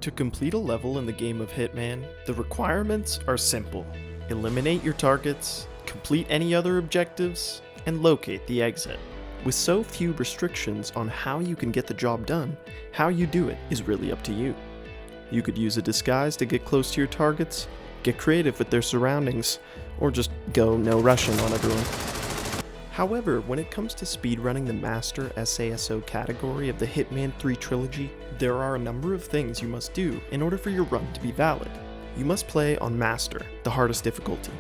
To complete a level in the game of Hitman, the requirements are simple. Eliminate your targets, complete any other objectives, and locate the exit. With so few restrictions on how you can get the job done, how you do it is really up to you. You could use a disguise to get close to your targets, get creative with their surroundings, or just go no Russian on everyone. However, when it comes to speedrunning the Master SASO category of the Hitman 3 Trilogy, there are a number of things you must do in order for your run to be valid. You must play on Master, the hardest difficulty.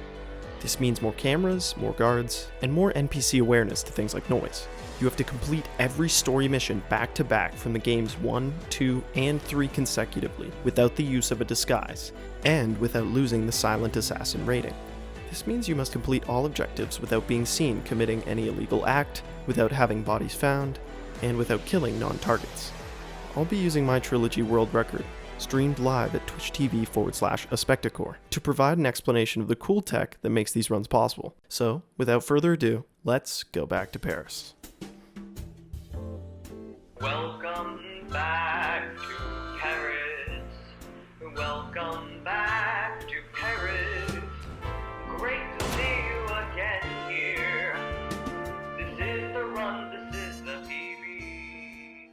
This means more cameras, more guards, and more NPC awareness to things like noise. You have to complete every story mission back to back from the games 1, 2, and 3 consecutively without the use of a disguise, and without losing the Silent Assassin rating. This means you must complete all objectives without being seen committing any illegal act, without having bodies found, and without killing non-targets. I'll be using my Trilogy world record, streamed live at twitch.tv/Aspecticor, to provide an explanation of the cool tech that makes these runs possible. So, without further ado, let's go back to Paris. Welcome back to Paris. Welcome back to Paris. Great to see you again here. This is the run, this is the PB.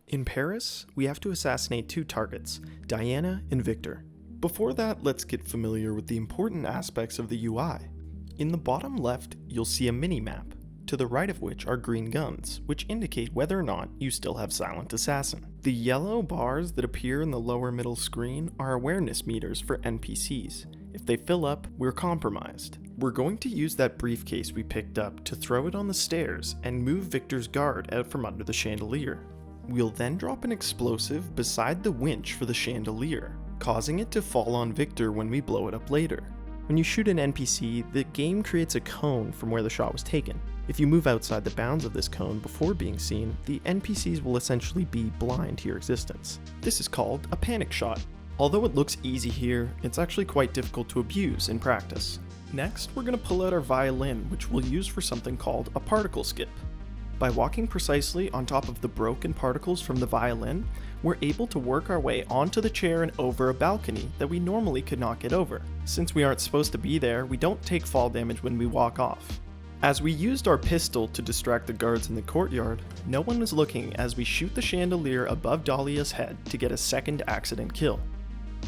In Paris, we have to assassinate 2 targets, Diana and Victor. Before that, let's get familiar with the important aspects of the UI. In the bottom left, you'll see a mini-map, to the right of which are green guns, which indicate whether or not you still have Silent Assassin. The yellow bars that appear in the lower middle screen are awareness meters for NPCs. If they fill up, we're compromised. We're going to use that briefcase we picked up to throw it on the stairs and move Victor's guard out from under the chandelier. We'll then drop an explosive beside the winch for the chandelier, causing it to fall on Victor when we blow it up later. When you shoot an NPC, the game creates a cone from where the shot was taken. If you move outside the bounds of this cone before being seen, the NPCs will essentially be blind to your existence. This is called a panic shot. Although it looks easy here, it's actually quite difficult to abuse in practice. Next, we're going to pull out our violin, which we'll use for something called a particle skip. By walking precisely on top of the broken particles from the violin, we're able to work our way onto the chair and over a balcony that we normally could not get over. Since we aren't supposed to be there, we don't take fall damage when we walk off. As we used our pistol to distract the guards in the courtyard, no one was looking as we shoot the chandelier above Dahlia's head to get a second accident kill.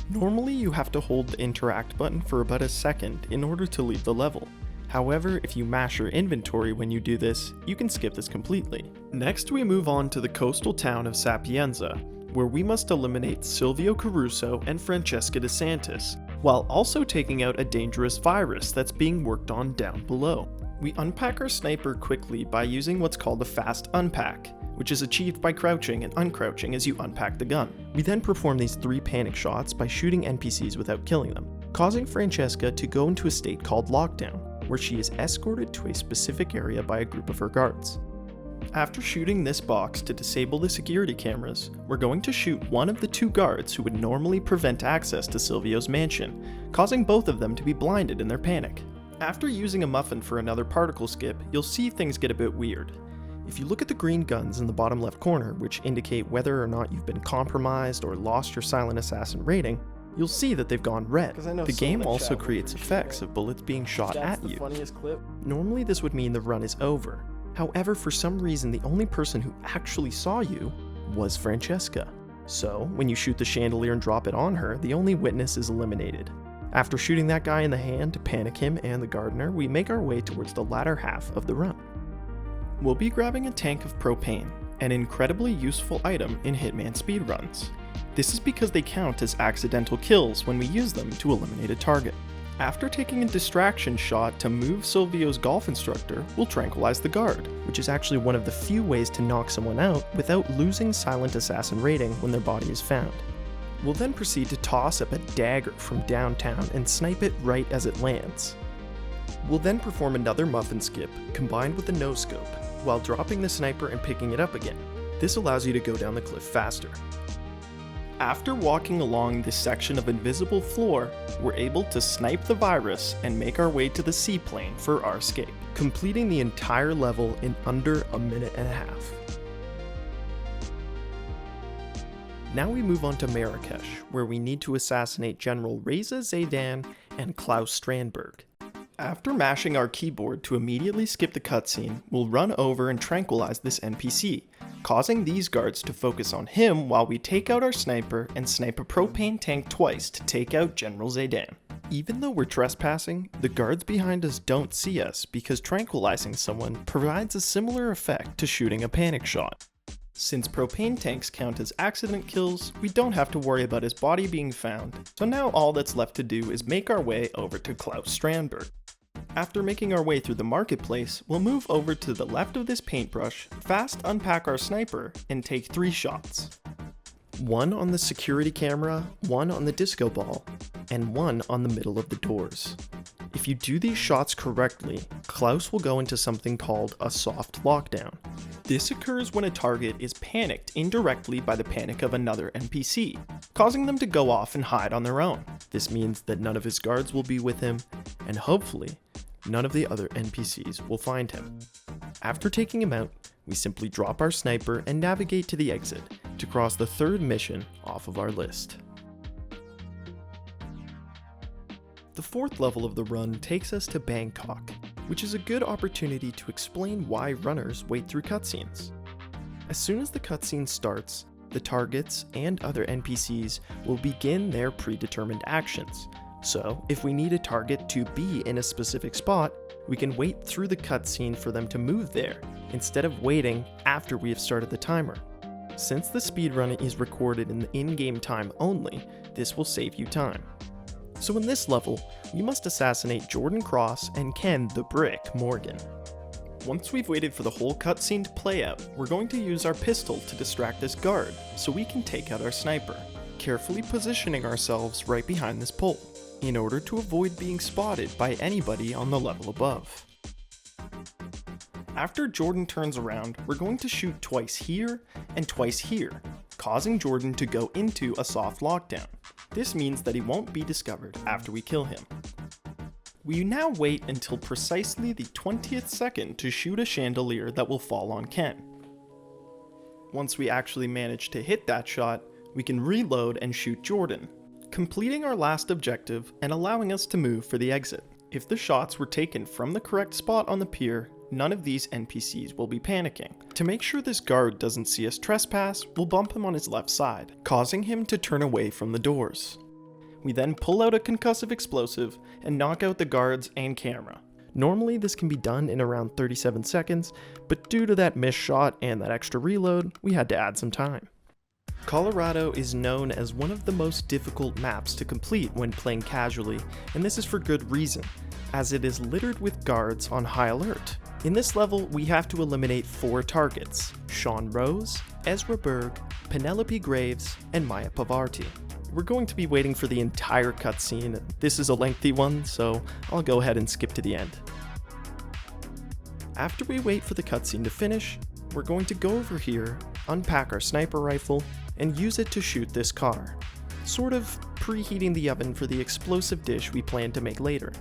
Normally you have to hold the interact button for about a second in order to leave the level. However, if you mash your inventory when you do this, you can skip this completely. Next we move on to the coastal town of Sapienza, where we must eliminate Silvio Caruso and Francesca DeSantis, while also taking out a dangerous virus that's being worked on down below. We unpack our sniper quickly by using what's called a fast unpack, which is achieved by crouching and uncrouching as you unpack the gun. We then perform these 3 panic shots by shooting NPCs without killing them, causing Francesca to go into a state called lockdown, where she is escorted to a specific area by a group of her guards. After shooting this box to disable the security cameras, we're going to shoot one of the 2 guards who would normally prevent access to Silvio's mansion, causing both of them to be blinded in their panic. After using a muffin for another particle skip, you'll see things get a bit weird. If you look at the green guns in the bottom left corner, which indicate whether or not you've been compromised or lost your Silent Assassin rating, you'll see that they've gone red. The game also creates effects of bullets being shot at you. Normally this would mean the run is over. However, for some reason the only person who actually saw you was Francesca. So, when you shoot the chandelier and drop it on her, the only witness is eliminated. After shooting that guy in the hand to panic him and the gardener, we make our way towards the latter half of the run. We'll be grabbing a tank of propane, an incredibly useful item in Hitman speedruns. This is because they count as accidental kills when we use them to eliminate a target. After taking a distraction shot to move Silvio's golf instructor, we'll tranquilize the guard, which is actually one of the few ways to knock someone out without losing Silent Assassin rating when their body is found. We'll then proceed to toss up a dagger from downtown and snipe it right as it lands. We'll then perform another muffin skip combined with a no-scope, while dropping the sniper and picking it up again. This allows you to go down the cliff faster. After walking along this section of invisible floor, we're able to snipe the virus and make our way to the seaplane for our escape, completing the entire level in under a minute and a half. Now we move on to Marrakesh, where we need to assassinate General Reza Zaydan and Klaus Strandberg. After mashing our keyboard to immediately skip the cutscene, we'll run over and tranquilize this NPC, causing these guards to focus on him while we take out our sniper and snipe a propane tank twice to take out General Zaydan. Even though we're trespassing, the guards behind us don't see us because tranquilizing someone provides a similar effect to shooting a panic shot. Since propane tanks count as accident kills, we don't have to worry about his body being found, so now all that's left to do is make our way over to Klaus Strandberg. After making our way through the marketplace, we'll move over to the left of this paintbrush, fast unpack our sniper, and take 3 shots. 1 on the security camera, 1 on the disco ball, and 1 on the middle of the doors. If you do these shots correctly, Klaus will go into something called a soft lockdown. This occurs when a target is panicked indirectly by the panic of another NPC, causing them to go off and hide on their own. This means that none of his guards will be with him, and hopefully, none of the other NPCs will find him. After taking him out, we simply drop our sniper and navigate to the exit to cross the 3rd mission off of our list. The 4th level of the run takes us to Bangkok, which is a good opportunity to explain why runners wait through cutscenes. As soon as the cutscene starts, the targets and other NPCs will begin their predetermined actions. So, if we need a target to be in a specific spot, we can wait through the cutscene for them to move there, instead of waiting after we have started the timer. Since the speedrun is recorded in the in-game time only, this will save you time. So in this level, we must assassinate Jordan Cross and Ken the Brick Morgan. Once we've waited for the whole cutscene to play out, we're going to use our pistol to distract this guard, so we can take out our sniper, carefully positioning ourselves right behind this pole, in order to avoid being spotted by anybody on the level above. After Jordan turns around, we're going to shoot twice here and twice here, causing Jordan to go into a soft lockdown. This means that he won't be discovered after we kill him. We now wait until precisely the 20th second to shoot a chandelier that will fall on Ken. Once we actually manage to hit that shot, we can reload and shoot Jordan, completing our last objective and allowing us to move for the exit. If the shots were taken from the correct spot on the pier, none of these NPCs will be panicking. To make sure this guard doesn't see us trespass, we'll bump him on his left side, causing him to turn away from the doors. We then pull out a concussive explosive and knock out the guards and camera. Normally this can be done in around 37 seconds, but due to that missed shot and that extra reload, we had to add some time. Colorado is known as one of the most difficult maps to complete when playing casually, and this is for good reason, as it is littered with guards on high alert. In this level, we have to eliminate 4 targets: Sean Rose, Ezra Berg, Penelope Graves, and Maya Pavarti. We're going to be waiting for the entire cutscene. This is a lengthy one, so I'll go ahead and skip to the end. After we wait for the cutscene to finish, we're going to go over here, unpack our sniper rifle, and use it to shoot this car, sort of preheating the oven for the explosive dish we plan to make later.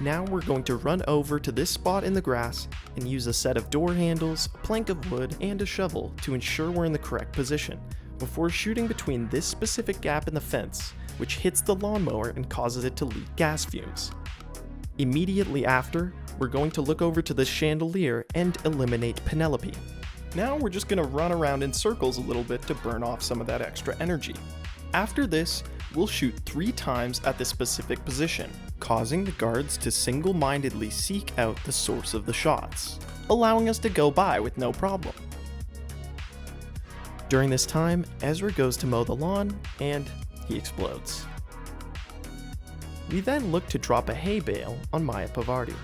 Now we're going to run over to this spot in the grass and use a set of door handles, a plank of wood, and a shovel to ensure we're in the correct position, before shooting between this specific gap in the fence, which hits the lawnmower and causes it to leak gas fumes. Immediately after, we're going to look over to this chandelier and eliminate Penelope. Now we're just going to run around in circles a little bit to burn off some of that extra energy. After this, we'll shoot 3 times at this specific position, causing the guards to single-mindedly seek out the source of the shots, allowing us to go by with no problem. During this time, Ezra goes to mow the lawn, and he explodes. We then look to drop a hay bale on Maya Pavarti.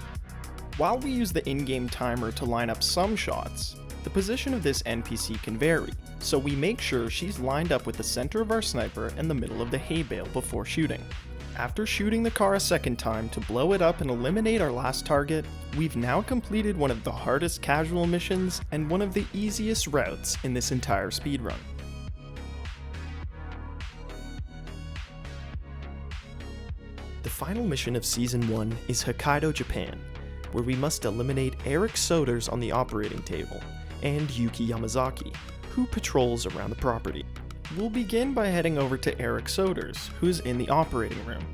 While we use the in-game timer to line up some shots, the position of this NPC can vary, so we make sure she's lined up with the center of our sniper and the middle of the hay bale before shooting. After shooting the car a second time to blow it up and eliminate our last target, we've now completed one of the hardest casual missions and one of the easiest routes in this entire speedrun. The final mission of Season 1 is Hokkaido, Japan, where we must eliminate Eric Soders on the operating table, and Yuki Yamazaki, who patrols around the property. We'll begin by heading over to Eric Soders, who's in the operating room.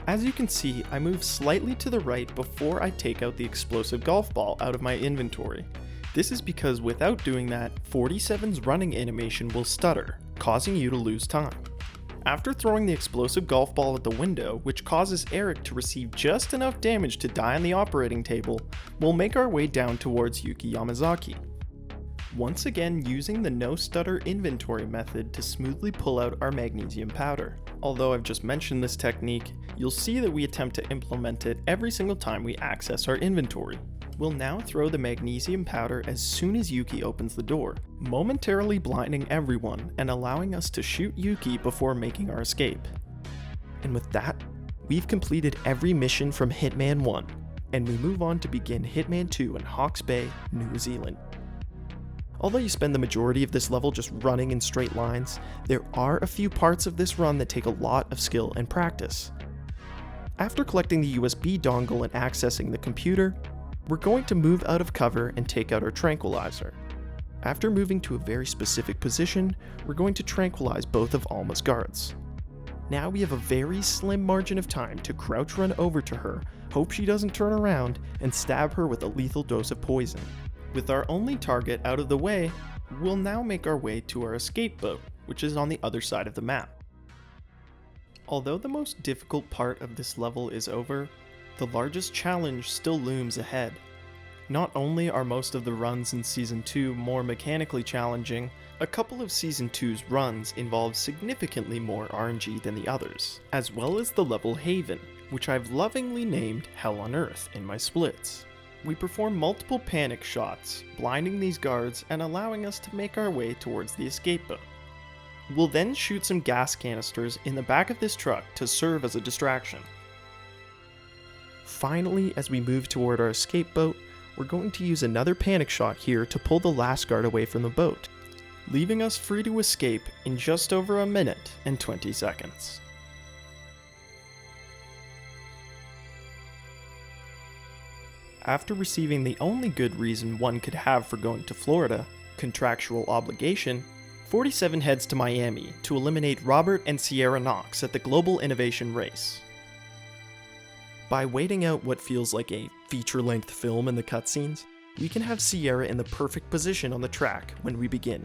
As you can see, I move slightly to the right before I take out the explosive golf ball out of my inventory. This is because without doing that, 47's running animation will stutter, causing you to lose time. After throwing the explosive golf ball at the window, which causes Eric to receive just enough damage to die on the operating table, we'll make our way down towards Yuki Yamazaki. Once again using the no stutter inventory method to smoothly pull out our magnesium powder. Although I've just mentioned this technique, you'll see that we attempt to implement it every single time we access our inventory. We'll now throw the magnesium powder as soon as Yuki opens the door, momentarily blinding everyone and allowing us to shoot Yuki before making our escape. And with that, we've completed every mission from Hitman 1, and we move on to begin Hitman 2 in Hawke's Bay, New Zealand. Although you spend the majority of this level just running in straight lines, there are a few parts of this run that take a lot of skill and practice. After collecting the USB dongle and accessing the computer, we're going to move out of cover and take out our tranquilizer. After moving to a very specific position, we're going to tranquilize both of Alma's guards. Now we have a very slim margin of time to crouch run over to her, hope she doesn't turn around, and stab her with a lethal dose of poison. With our only target out of the way, we'll now make our way to our escape boat, which is on the other side of the map. Although the most difficult part of this level is over, the largest challenge still looms ahead. Not only are most of the runs in Season 2 more mechanically challenging, a couple of Season 2's runs involve significantly more RNG than the others, as well as the level Haven, which I've lovingly named Hell on Earth in my splits. We perform multiple panic shots, blinding these guards and allowing us to make our way towards the escape boat. We'll then shoot some gas canisters in the back of this truck to serve as a distraction. Finally, as we move toward our escape boat, we're going to use another panic shot here to pull the last guard away from the boat, leaving us free to escape in just over a minute and 20 seconds. After receiving the only good reason one could have for going to Florida, contractual obligation, 47 heads to Miami to eliminate Robert and Sierra Knox at the Global Innovation Race. By waiting out what feels like a feature-length film in the cutscenes, we can have Sierra in the perfect position on the track when we begin.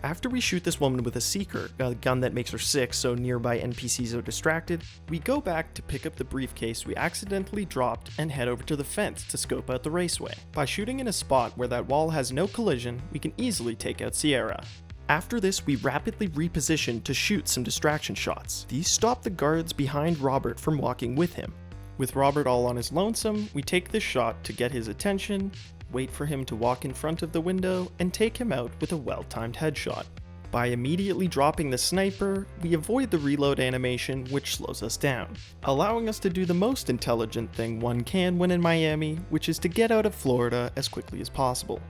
After we shoot this woman with a Seeker, a gun that makes her sick so nearby NPCs are distracted, we go back to pick up the briefcase we accidentally dropped and head over to the fence to scope out the raceway. By shooting in a spot where that wall has no collision, we can easily take out Sierra. After this, we rapidly reposition to shoot some distraction shots. These stop the guards behind Robert from walking with him. With Robert all on his lonesome, we take this shot to get his attention, wait for him to walk in front of the window, and take him out with a well-timed headshot. By immediately dropping the sniper, we avoid the reload animation, which slows us down, allowing us to do the most intelligent thing one can when in Miami, which is to get out of Florida as quickly as possible.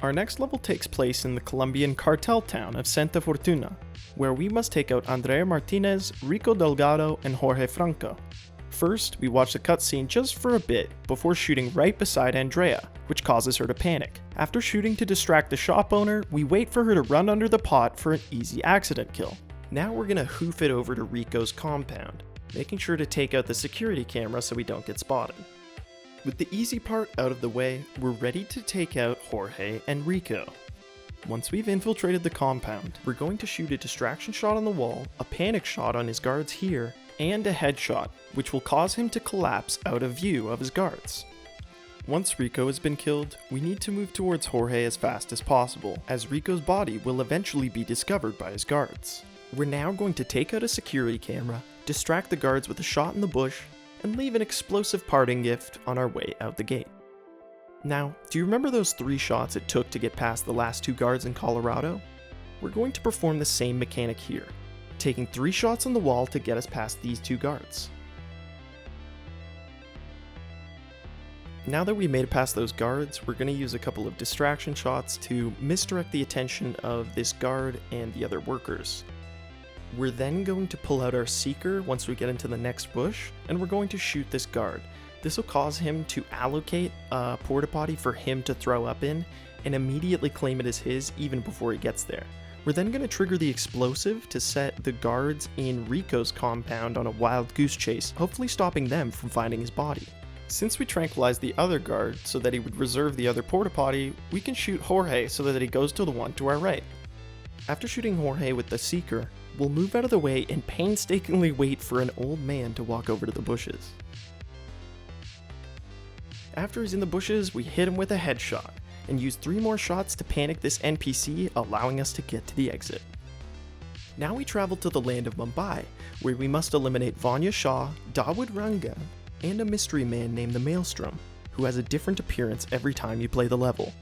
Our next level takes place in the Colombian cartel town of Santa Fortuna, where we must take out Andrea Martinez, Rico Delgado, and Jorge Franco. First, we watch the cutscene just for a bit before shooting right beside Andrea, which causes her to panic. After shooting to distract the shop owner, we wait for her to run under the pot for an easy accident kill. Now we're gonna hoof it over to Rico's compound, making sure to take out the security camera so we don't get spotted. With the easy part out of the way, we're ready to take out Jorge and Rico. Once we've infiltrated the compound, we're going to shoot a distraction shot on the wall, a panic shot on his guards here, and a headshot, which will cause him to collapse out of view of his guards. Once Rico has been killed, we need to move towards Jorge as fast as possible, as Rico's body will eventually be discovered by his guards. We're now going to take out a security camera, distract the guards with a shot in the bush, and leave an explosive parting gift on our way out the gate. Now, do you remember those 3 shots it took to get past the last 2 guards in Colorado? We're going to perform the same mechanic here, taking 3 shots on the wall to get us past these 2 guards. Now that we made it past those guards, we're going to use a couple of distraction shots to misdirect the attention of this guard and the other workers. We're then going to pull out our Seeker once we get into the next bush, and we're going to shoot this guard. This will cause him to allocate a porta potty for him to throw up in, and immediately claim it as his even before he gets there, We're then going to trigger the explosive to set the guards in Rico's compound on a wild goose chase, hopefully stopping them from finding his body. Since we tranquilized the other guard so that he would reserve the other porta potty, we can shoot Jorge so that he goes to the one to our right. After shooting Jorge with the Seeker, we'll move out of the way and painstakingly wait for an old man to walk over to the bushes. After he's in the bushes, we hit him with a headshot, and use 3 more shots to panic this NPC, allowing us to get to the exit. Now we travel to the land of Mumbai, where we must eliminate Vanya Shah, Dawood Rangan, and a mystery man named the Maelstrom, who has a different appearance every time you play the level.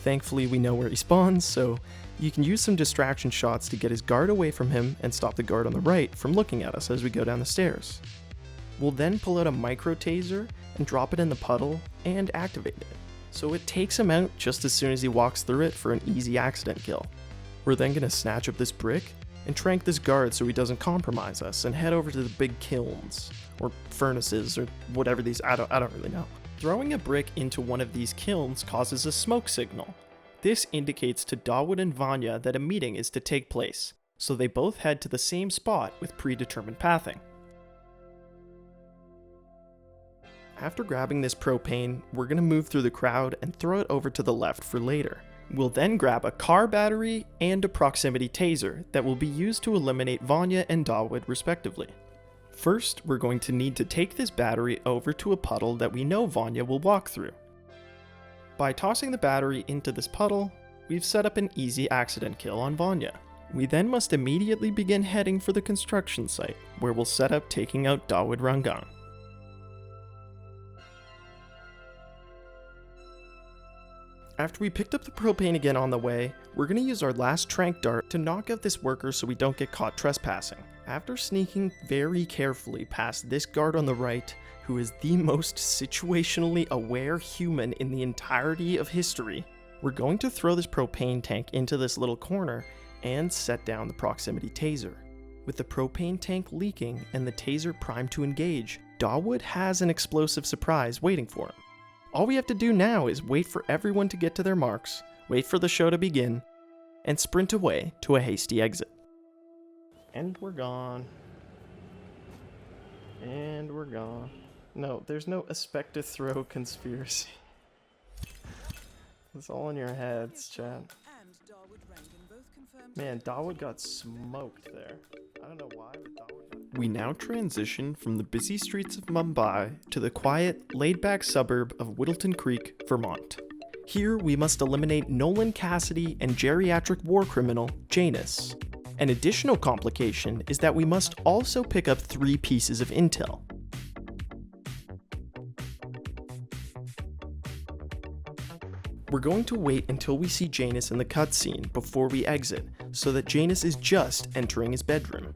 Thankfully we know where he spawns, so you can use some distraction shots to get his guard away from him and stop the guard on the right from looking at us as we go down the stairs. We'll then pull out a micro taser and drop it in the puddle and activate it, so it takes him out just as soon as he walks through it for an easy accident kill. We're then going to snatch up this brick and trank this guard so he doesn't compromise us and head over to the big kilns, or furnaces, or whatever these, I don't really know. Throwing a brick into one of these kilns causes a smoke signal. This indicates to Dawood and Vanya that a meeting is to take place, so they both head to the same spot with predetermined pathing. After grabbing this propane, we're going to move through the crowd and throw it over to the left for later. We'll then grab a car battery and a proximity taser that will be used to eliminate Vanya and Dawood respectively. First, we're going to need to take this battery over to a puddle that we know Vanya will walk through. By tossing the battery into this puddle, we've set up an easy accident kill on Vanya. We then must immediately begin heading for the construction site, where we'll set up taking out Dawood Rangan. After we picked up the propane again on the way, we're going to use our last trank dart to knock out this worker so we don't get caught trespassing. After sneaking very carefully past this guard on the right, who is the most situationally aware human in the entirety of history, we're going to throw this propane tank into this little corner and set down the proximity taser. With the propane tank leaking and the taser primed to engage, Dawood has an explosive surprise waiting for him. All we have to do now is wait for everyone to get to their marks, wait for the show to begin, and sprint away to a hasty exit. And we're gone. And we're gone. No, there's no Aspecticor conspiracy. It's all in your heads, chat. Man, Dawood got smoked there. I don't know why, but Dawood got... We now transition from the busy streets of Mumbai to the quiet, laid-back suburb of Whittleton Creek, Vermont. Here, we must eliminate Nolan Cassidy and geriatric war criminal, Janus. An additional complication is that we must also pick up 3 pieces of intel. We're going to wait until we see Janus in the cutscene before we exit, so that Janus is just entering his bedroom.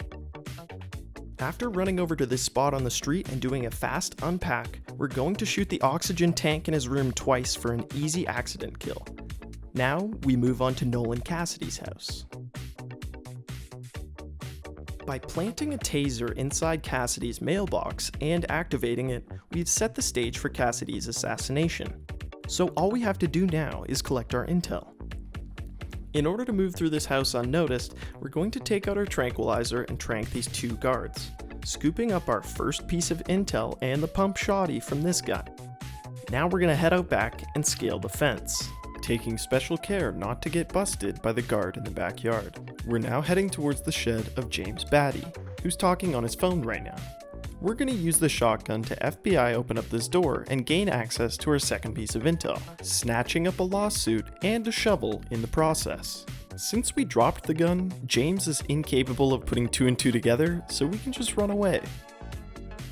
After running over to this spot on the street and doing a fast unpack, we're going to shoot the oxygen tank in his room twice for an easy accident kill. Now, we move on to Nolan Cassidy's house. By planting a taser inside Cassidy's mailbox and activating it, we've set the stage for Cassidy's assassination. So all we have to do now is collect our intel. In order to move through this house unnoticed, we're going to take out our tranquilizer and trank these 2 guards, scooping up our first piece of intel and the pump shoddy from this guy. Now we're going to head out back and scale the fence, taking special care not to get busted by the guard in the backyard. We're now heading towards the shed of James Batty, who's talking on his phone right now. We're going to use the shotgun to FBI open up this door and gain access to our second piece of intel, snatching up a lawsuit and a shovel in the process. Since we dropped the gun, James is incapable of putting 2 and 2 together, so we can just run away.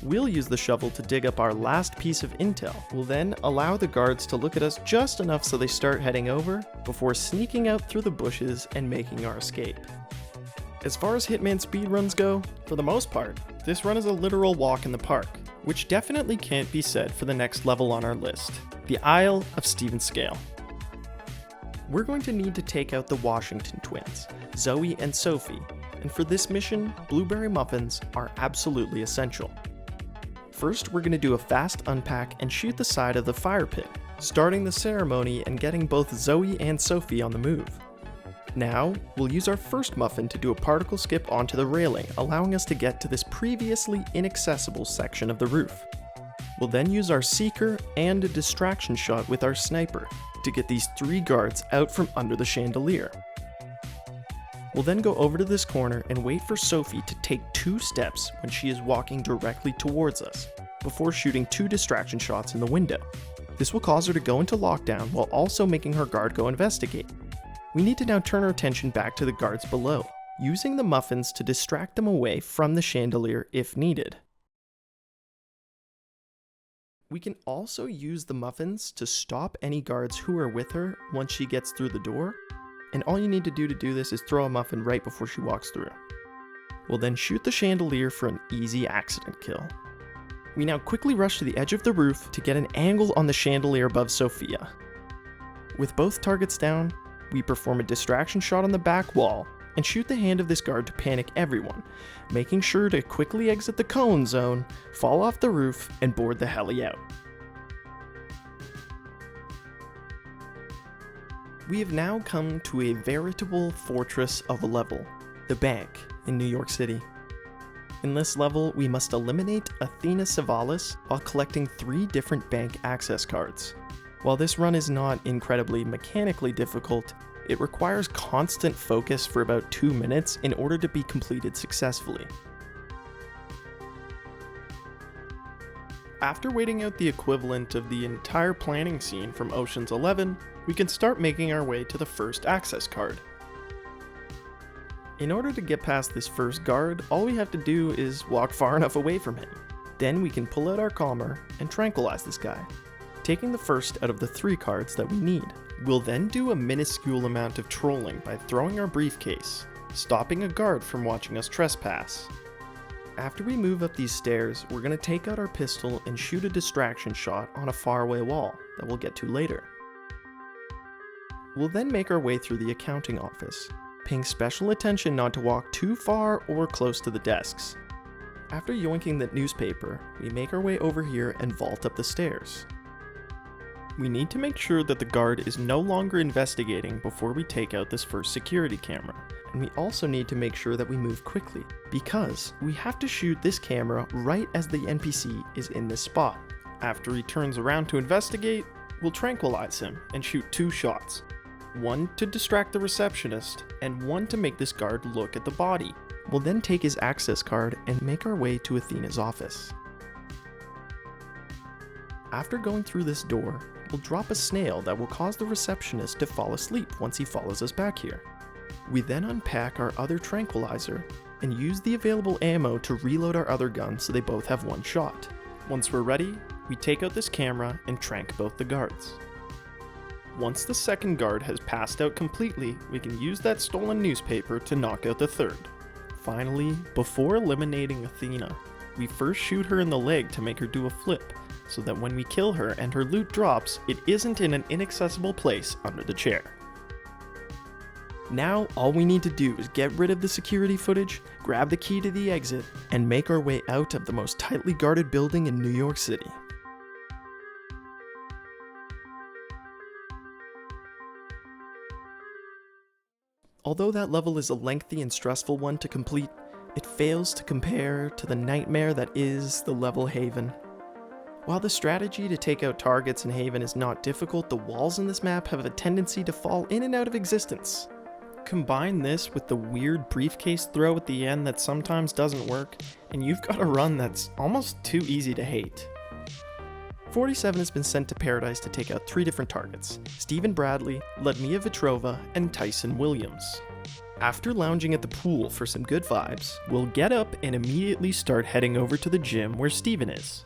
We'll use the shovel to dig up our last piece of intel. We'll then allow the guards to look at us just enough so they start heading over, before sneaking out through the bushes and making our escape. As far as Hitman speedruns go, for the most part, this run is a literal walk in the park, which definitely can't be said for the next level on our list, the Isle of Sgail. We're going to need to take out the Washington twins, Zoe and Sophie, and for this mission, blueberry muffins are absolutely essential. First, we're going to do a fast unpack and shoot the side of the fire pit, starting the ceremony and getting both Zoe and Sophie on the move. Now, we'll use our first muffin to do a particle skip onto the railing, allowing us to get to this previously inaccessible section of the roof. We'll then use our seeker and a distraction shot with our sniper to get these 3 guards out from under the chandelier. We'll then go over to this corner and wait for Sophie to take 2 steps when she is walking directly towards us, before shooting 2 distraction shots in the window. This will cause her to go into lockdown while also making her guard go investigate. We need to now turn our attention back to the guards below, using the muffins to distract them away from the chandelier if needed. We can also use the muffins to stop any guards who are with her once she gets through the door, and all you need to do this is throw a muffin right before she walks through. We'll then shoot the chandelier for an easy accident kill. We now quickly rush to the edge of the roof to get an angle on the chandelier above Sophia. With both targets down, we perform a distraction shot on the back wall and shoot the hand of this guard to panic everyone, making sure to quickly exit the cone zone, fall off the roof, and board the heli out. We have now come to a veritable fortress of a level, the bank in New York City. In this level, we must eliminate Athena Savalas while collecting 3 different bank access cards. While this run is not incredibly mechanically difficult, it requires constant focus for about 2 minutes in order to be completed successfully. After waiting out the equivalent of the entire planning scene from Ocean's 11, we can start making our way to the first access card. In order to get past this first guard, all we have to do is walk far enough away from him. Then we can pull out our calmer and tranquilize this guy, taking the first out of the 3 cards that we need. We'll then do a minuscule amount of trolling by throwing our briefcase, stopping a guard from watching us trespass. After we move up these stairs, we're going to take out our pistol and shoot a distraction shot on a faraway wall that we'll get to later. We'll then make our way through the accounting office, paying special attention not to walk too far or close to the desks. After yoinking the newspaper, we make our way over here and vault up the stairs. We need to make sure that the guard is no longer investigating before we take out this first security camera, and we also need to make sure that we move quickly, because we have to shoot this camera right as the NPC is in this spot. After he turns around to investigate, we'll tranquilize him and shoot 2 shots. One to distract the receptionist, and one to make this guard look at the body. We'll then take his access card and make our way to Athena's office. After going through this door, we'll drop a snail that will cause the receptionist to fall asleep once he follows us back here. We then unpack our other tranquilizer and use the available ammo to reload our other guns so they both have 1 shot. Once we're ready, we take out this camera and trank both the guards. Once the second guard has passed out completely, we can use that stolen newspaper to knock out the third. Finally, before eliminating Athena, we first shoot her in the leg to make her do a flip, so that when we kill her and her loot drops, it isn't in an inaccessible place under the chair. Now, all we need to do is get rid of the security footage, grab the key to the exit, and make our way out of the most tightly guarded building in New York City. Although that level is a lengthy and stressful one to complete, it fails to compare to the nightmare that is the level Haven. While the strategy to take out targets in Haven is not difficult, the walls in this map have a tendency to fall in and out of existence. Combine this with the weird briefcase throw at the end that sometimes doesn't work, and you've got a run that's almost too easy to hate. 47 has been sent to Paradise to take out 3 different targets: Stephen Bradley, Ludmilla Vitrova, and Tyson Williams. After lounging at the pool for some good vibes, we'll get up and immediately start heading over to the gym where Stephen is.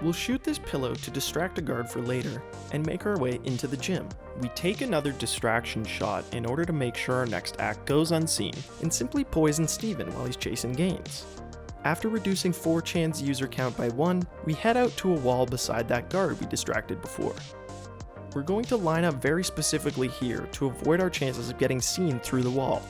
We'll shoot this pillow to distract a guard for later, and make our way into the gym. We take another distraction shot in order to make sure our next act goes unseen, and simply poison Steven while he's chasing Gaines. After reducing 4chan's user count by 1, we head out to a wall beside that guard we distracted before. We're going to line up very specifically here to avoid our chances of getting seen through the wall.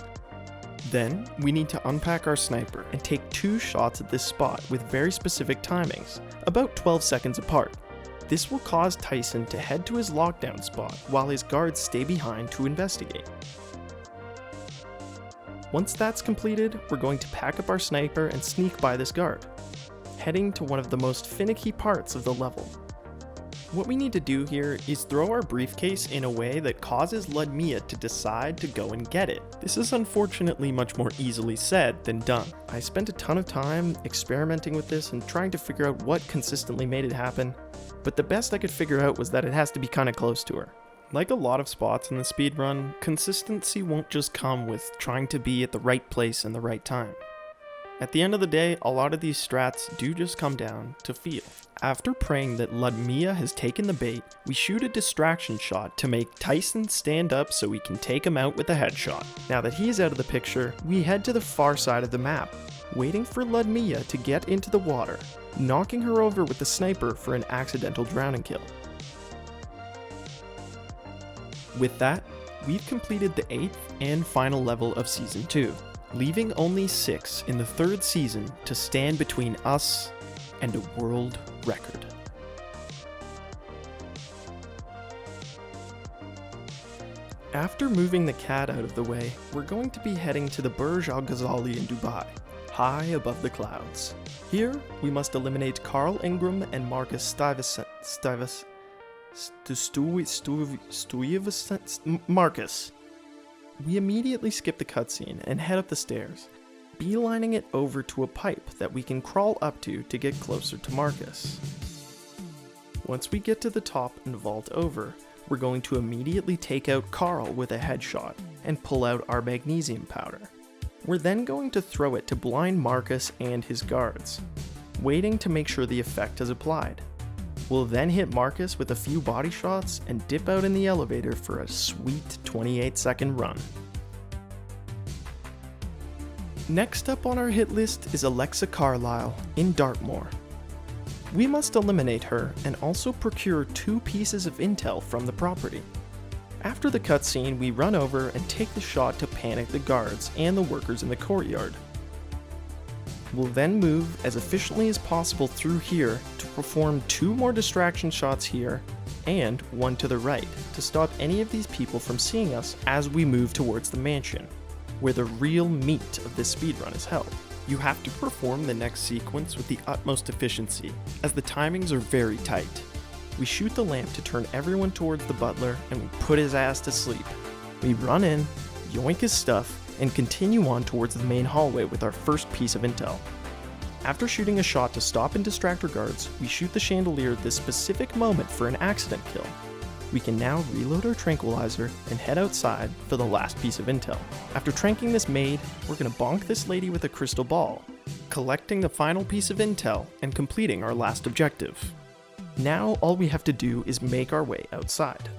Then, we need to unpack our sniper and take 2 shots at this spot with very specific timings, about 12 seconds apart. This will cause Tyson to head to his lockdown spot while his guards stay behind to investigate. Once that's completed, we're going to pack up our sniper and sneak by this guard, heading to one of the most finicky parts of the level. What we need to do here is throw our briefcase in a way that causes Ludmilla to decide to go and get it. This is unfortunately much more easily said than done. I spent a ton of time experimenting with this and trying to figure out what consistently made it happen, but the best I could figure out was that it has to be kinda close to her. Like a lot of spots in the speedrun, consistency won't just come with trying to be at the right place and the right time. At the end of the day, a lot of these strats do just come down to feel. After praying that Ludmilla has taken the bait, we shoot a distraction shot to make Tyson stand up so we can take him out with a headshot. Now that he is out of the picture, we head to the far side of the map, waiting for Ludmilla to get into the water, knocking her over with the sniper for an accidental drowning kill. With that, we've completed the 8th and final level of Season 2, leaving only 6 in the 3rd season to stand between us and a world record. After moving the cat out of the way, we're going to be heading to the Burj Al Ghazali in Dubai, high above the clouds. Here, we must eliminate Carl Ingram and Marcus Marcus. We immediately skip the cutscene and head up the stairs, beelining it over to a pipe that we can crawl up to get closer to Marcus. Once we get to the top and vault over, we're going to immediately take out Carl with a headshot and pull out our magnesium powder. We're then going to throw it to blind Marcus and his guards, waiting to make sure the effect is applied. We'll then hit Marcus with a few body shots and dip out in the elevator for a sweet 28-second run. Next up on our hit list is Alexa Carlisle in Dartmoor. We must eliminate her and also procure 2 pieces of intel from the property. After the cutscene, we run over and take the shot to panic the guards and the workers in the courtyard. We'll then move as efficiently as possible through here to perform 2 more distraction shots here and 1 to the right to stop any of these people from seeing us as we move towards the mansion, where the real meat of this speedrun is held. You have to perform the next sequence with the utmost efficiency, as the timings are very tight. We shoot the lamp to turn everyone towards the butler and we put his ass to sleep. We run in, yoink his stuff, and continue on towards the main hallway with our first piece of intel. After shooting a shot to stop and distract our guards, we shoot the chandelier at this specific moment for an accident kill. We can now reload our tranquilizer and head outside for the last piece of intel. After tranking this maid, we're gonna bonk this lady with a crystal ball, collecting the final piece of intel and completing our last objective. Now all we have to do is make our way outside,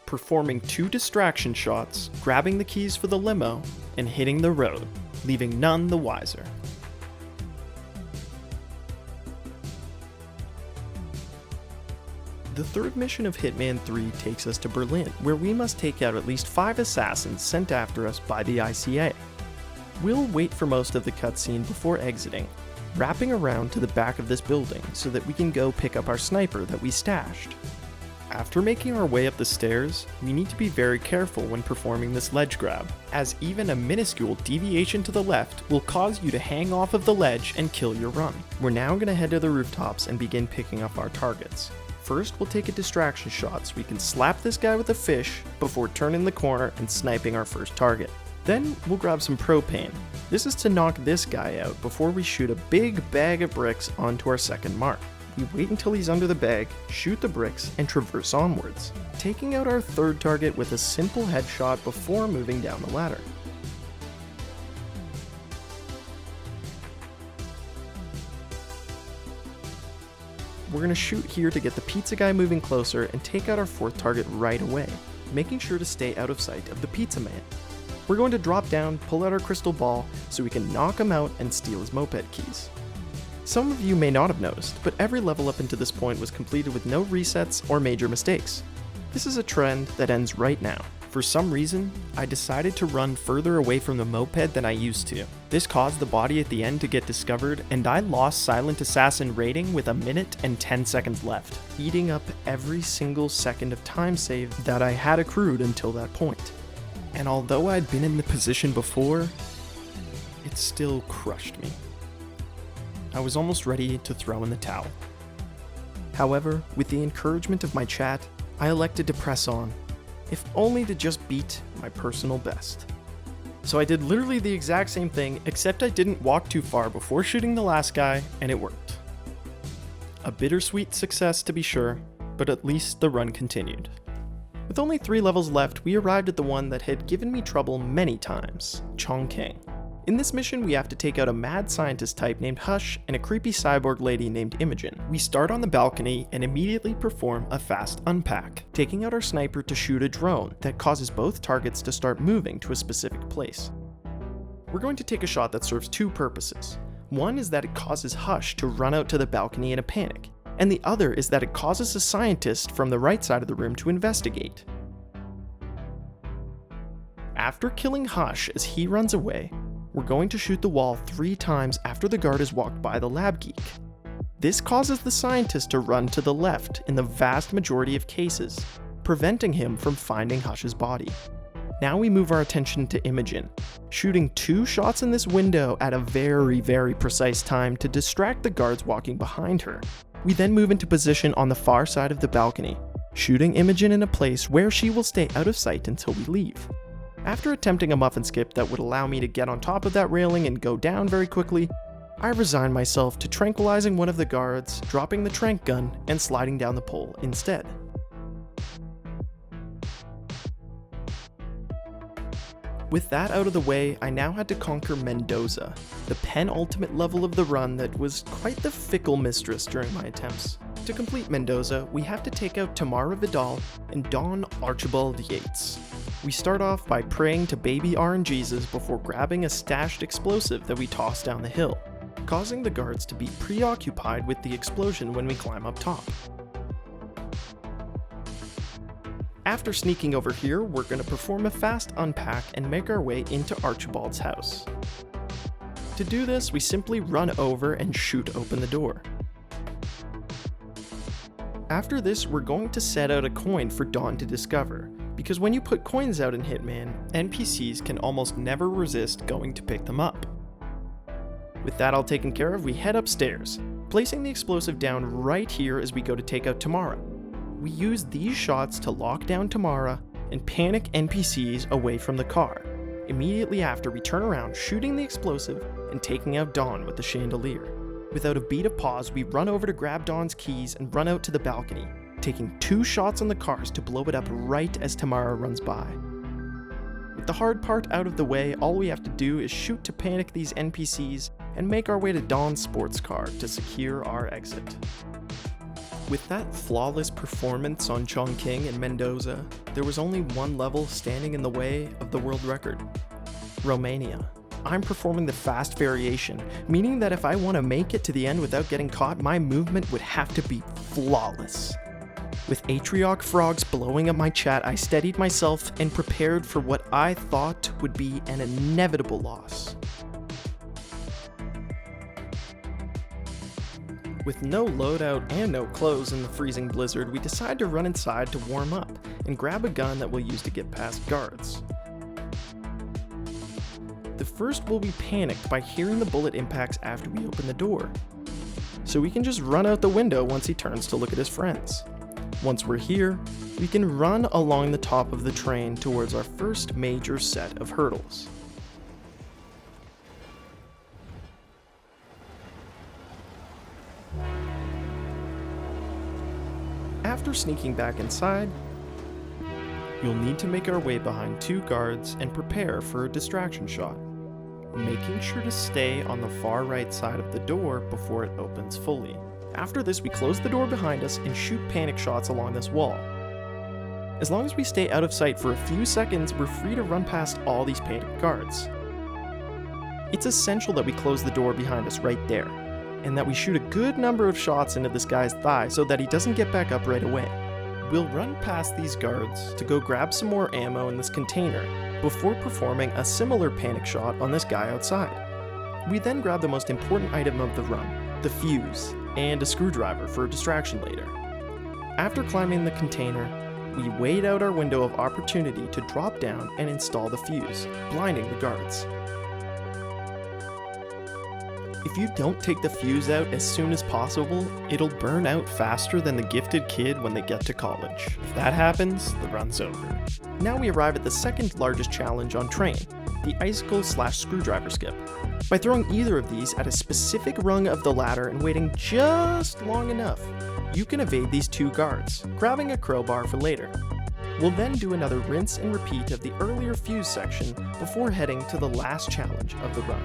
performing 2 distraction shots, grabbing the keys for the limo, and hitting the road, leaving none the wiser. The 3rd mission of Hitman 3 takes us to Berlin, where we must take out at least 5 assassins sent after us by the ICA. We'll wait for most of the cutscene before exiting, wrapping around to the back of this building so that we can go pick up our sniper that we stashed. After making our way up the stairs, we need to be very careful when performing this ledge grab, as even a minuscule deviation to the left will cause you to hang off of the ledge and kill your run. We're now going to head to the rooftops and begin picking up our targets. First, we'll take a distraction shot so we can slap this guy with a fish before turning the corner and sniping our first target. Then, we'll grab some propane. This is to knock this guy out before we shoot a big bag of bricks onto our second mark. We wait until he's under the bag, shoot the bricks, and traverse onwards, taking out our 3rd target with a simple headshot before moving down the ladder. We're going to shoot here to get the pizza guy moving closer and take out our 4th target right away, making sure to stay out of sight of the pizza man. We're going to drop down, pull out our crystal ball so we can knock him out and steal his moped keys. Some of you may not have noticed, but every level up until this point was completed with no resets or major mistakes. This is a trend that ends right now. For some reason, I decided to run further away from the moped than I used to. This caused the body at the end to get discovered, and I lost Silent Assassin rating with 1 minute and 10 seconds left, eating up every single second of time save that I had accrued until that point. And although I'd been in the position before, it still crushed me. I was almost ready to throw in the towel. However, with the encouragement of my chat, I elected to press on, if only to just beat my personal best. So I did literally the exact same thing, except I didn't walk too far before shooting the last guy, and it worked. A bittersweet success to be sure, but at least the run continued. With only 3 levels left, we arrived at the one that had given me trouble many times, Chongqing. In this mission, we have to take out a mad scientist type named Hush and a creepy cyborg lady named Imogen. We start on the balcony and immediately perform a fast unpack, taking out our sniper to shoot a drone that causes both targets to start moving to a specific place. We're going to take a shot that serves 2 purposes. One is that it causes Hush to run out to the balcony in a panic, and the other is that it causes a scientist from the right side of the room to investigate. After killing Hush as he runs away, we're going to shoot the wall 3 times after the guard has walked by the lab geek. This causes the scientist to run to the left in the vast majority of cases, preventing him from finding Hush's body. Now we move our attention to Imogen, shooting 2 shots in this window at a very precise time to distract the guards walking behind her. We then move into position on the far side of the balcony, shooting Imogen in a place where she will stay out of sight until we leave. After attempting a muffin skip that would allow me to get on top of that railing and go down very quickly, I resigned myself to tranquilizing one of the guards, dropping the tranq gun, and sliding down the pole instead. With that out of the way, I now had to conquer Mendoza, the penultimate level of the run that was quite the fickle mistress during my attempts. To complete Mendoza, we have to take out Tamara Vidal and Don Archibald Yates. We start off by praying to baby RNGesus before grabbing a stashed explosive that we toss down the hill, causing the guards to be preoccupied with the explosion when we climb up top. After sneaking over here, we're going to perform a fast unpack and make our way into Archibald's house. To do this, we simply run over and shoot open the door. After this, we're going to set out a coin for Dawn to discover, because when you put coins out in Hitman, NPCs can almost never resist going to pick them up. With that all taken care of, we head upstairs, placing the explosive down right here as we go to take out Tamara. We use these shots to lock down Tamara and panic NPCs away from the car. Immediately after, we turn around, shooting the explosive and taking out Dawn with the chandelier. Without a beat of pause, we run over to grab Dawn's keys and run out to the balcony, taking 2 shots on the cars to blow it up right as Tamara runs by. With the hard part out of the way, all we have to do is shoot to panic these NPCs and make our way to Dawn's sports car to secure our exit. With that flawless performance on Chongqing and Mendoza, there was only one level standing in the way of the world record: Romania. I'm performing the fast variation, meaning that if I want to make it to the end without getting caught, my movement would have to be flawless. With Atrioc frogs blowing up my chat, I steadied myself and prepared for what I thought would be an inevitable loss. With no loadout and no clothes in the freezing blizzard, we decide to run inside to warm up and grab a gun that we'll use to get past guards. The first will be panicked by hearing the bullet impacts after we open the door, so we can just run out the window once he turns to look at his friends. Once we're here, we can run along the top of the train towards our first major set of hurdles. After sneaking back inside, you'll need to make our way behind 2 guards and prepare for a distraction shot, making sure to stay on the far right side of the door before it opens fully. After this, we close the door behind us and shoot panic shots along this wall. As long as we stay out of sight for a few seconds, we're free to run past all these panicked guards. It's essential that we close the door behind us right there, and that we shoot a good number of shots into this guy's thigh so that he doesn't get back up right away. We'll run past these guards to go grab some more ammo in this container before performing a similar panic shot on this guy outside. We then grab the most important item of the run, the fuse, and a screwdriver for a distraction later. After climbing the container, We wait out our window of opportunity to drop down and install the fuse, blinding the guards. If you don't take the fuse out as soon as possible, it'll burn out faster than the gifted kid when they get to college. If that happens, the run's over. Now we arrive at the second largest challenge on train, the icicle/screwdriver skip. By throwing either of these at a specific rung of the ladder and waiting just long enough, you can evade these two guards, grabbing a crowbar for later. We'll then do another rinse and repeat of the earlier fuse section before heading to the last challenge of the run.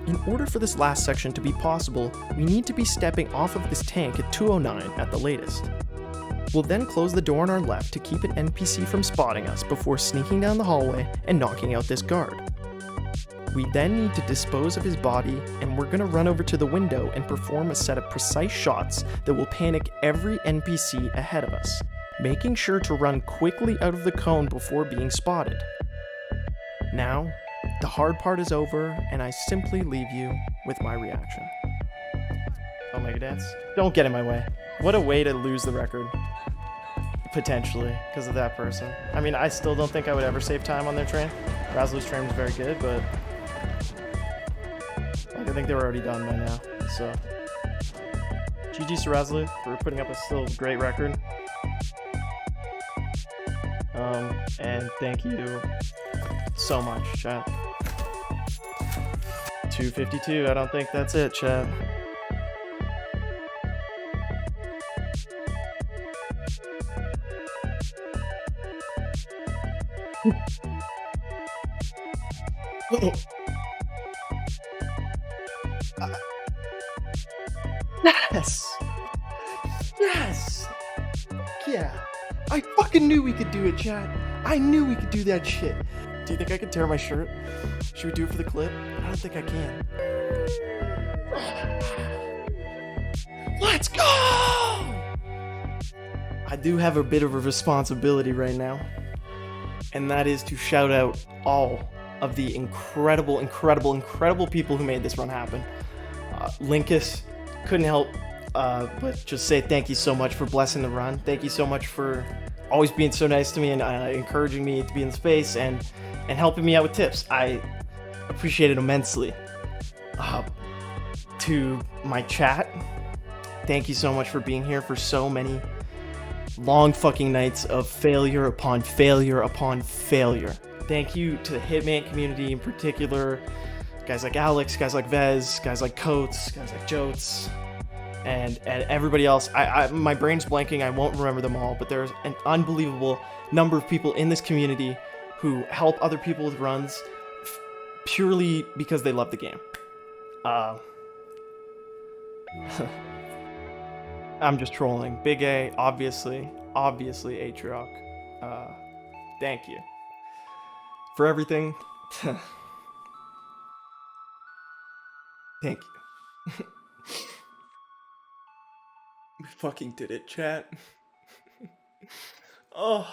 In order for this last section to be possible, we need to be stepping off of this tank at 2:09 at the latest. We'll then close the door on our left to keep an NPC from spotting us before sneaking down the hallway and knocking out this guard. We then need to dispose of his body, and we're gonna run over to the window and perform a set of precise shots that will panic every NPC ahead of us, making sure to run quickly out of the cone before being spotted. Now, the hard part is over, and I simply leave you with my reaction. Oh my god, don't get in my way. What a way to lose the record. Potentially, because of that person. I mean, I still don't think I would ever save time on their train. Razlu's train was very good, but I think they were already done by now, so. GG's to Razlu for putting up a still great record. And thank you so much, chat. 252, I don't think that's it, chat. Yes! Yes! Yeah! I fucking knew we could do it, chat! I knew we could do that shit! Do you think I could tear my shirt? Should we do it for the clip? I don't think I can. Let's go! I do have a bit of a responsibility right now, and that is to shout out all of the incredible people who made this run happen. Linkus, couldn't help but just say thank you so much for blessing the run. Thank you so much for always being so nice to me and encouraging me to be in space and helping me out with tips. I appreciate it immensely. To my chat, thank you so much for being here for so many long fucking nights of failure upon failure upon failure. Thank you to the Hitman community in particular, guys like Alex, guys like Vez, guys like Coates, guys like Jotes, and everybody else. My brain's blanking, I won't remember them all, but there's an unbelievable number of people in this community who help other people with runs purely because they love the game. I'm just trolling. Big A, obviously Atrioc. Thank you for everything. Thank you. We fucking did it, chat. Oh.